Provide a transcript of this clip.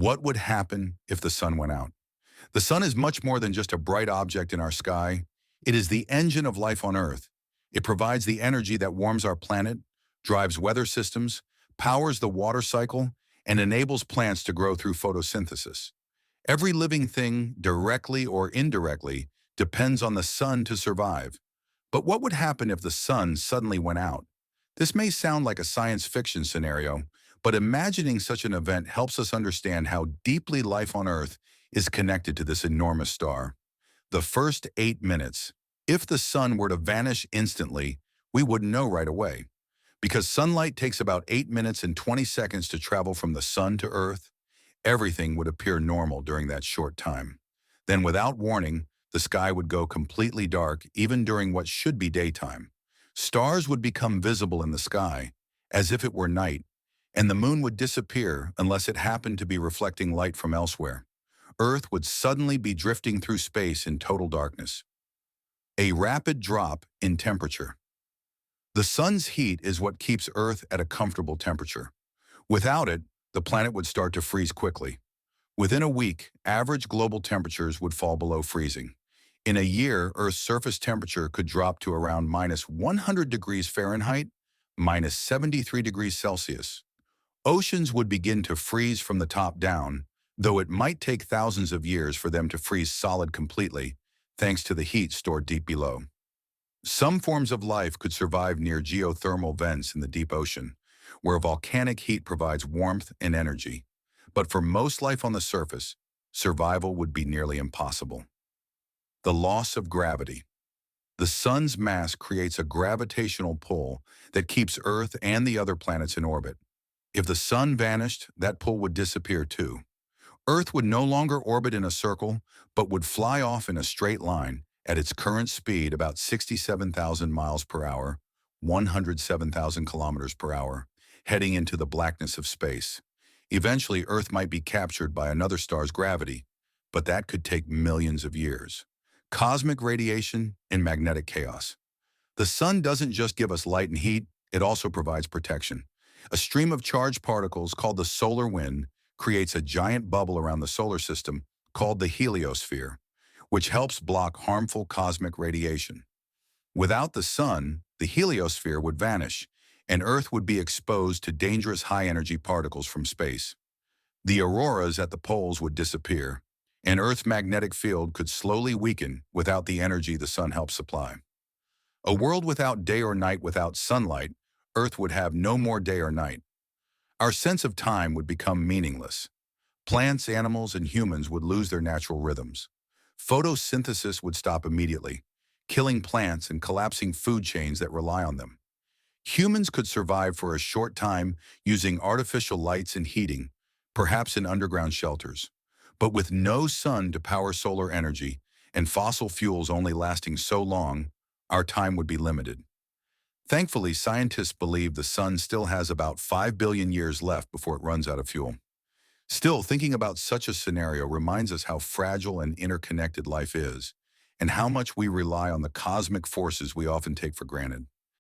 What would happen if the sun went out? The sun is much more than just a bright object in our sky. It is the engine of life on Earth. It provides the energy that warms our planet, drives weather systems, powers the water cycle, and enables plants to grow through photosynthesis. Every living thing, directly or indirectly, depends on the sun to survive. But what would happen if the sun suddenly went out? This may sound like a science fiction scenario, but imagining such an event helps us understand how deeply life on Earth is connected to this enormous star. The first 8 minutes. If the sun were to vanish instantly, we wouldn't know right away. Because sunlight takes about 8 minutes and 20 seconds to travel from the sun to Earth, everything would appear normal during that short time. Then without warning, the sky would go completely dark even during what should be daytime. Stars would become visible in the sky, as if it were night, and the moon would disappear unless it happened to be reflecting light from elsewhere. Earth would suddenly be drifting through space in total darkness. A rapid drop in temperature. The sun's heat is what keeps Earth at a comfortable temperature. Without it, the planet would start to freeze quickly. Within a week, average global temperatures would fall below freezing. In a year, Earth's surface temperature could drop to around minus 100 degrees Fahrenheit, minus 73 degrees Celsius. Oceans would begin to freeze from the top down, though it might take thousands of years for them to freeze solid completely, thanks to the heat stored deep below. Some forms of life could survive near geothermal vents in the deep ocean, where volcanic heat provides warmth and energy. But for most life on the surface, survival would be nearly impossible. The loss of gravity. The sun's mass creates a gravitational pull that keeps Earth and the other planets in orbit. If the sun vanished, that pull would disappear too. Earth would no longer orbit in a circle, but would fly off in a straight line at its current speed, about 67,000 miles per hour, 107,000 kilometers per hour, heading into the blackness of space. Eventually, Earth might be captured by another star's gravity, but that could take millions of years. Cosmic radiation and magnetic chaos. The sun doesn't just give us light and heat, it also provides protection. A stream of charged particles called the solar wind creates a giant bubble around the solar system called the heliosphere, which helps block harmful cosmic radiation. Without the sun, the heliosphere would vanish, and Earth would be exposed to dangerous high-energy particles from space. The auroras at the poles would disappear, and Earth's magnetic field could slowly weaken without the energy the sun helps supply. A world without day or night without sunlight, Earth would have no more day or night. Our sense of time would become meaningless. Plants, animals, and humans would lose their natural rhythms. Photosynthesis would stop immediately, killing plants and collapsing food chains that rely on them. Humans could survive for a short time using artificial lights and heating, perhaps in underground shelters. But with no sun to power solar energy and fossil fuels only lasting so long, our time would be limited. Thankfully, scientists believe the sun still has about 5 billion years left before it runs out of fuel. Still, thinking about such a scenario reminds us how fragile and interconnected life is, and how much we rely on the cosmic forces we often take for granted.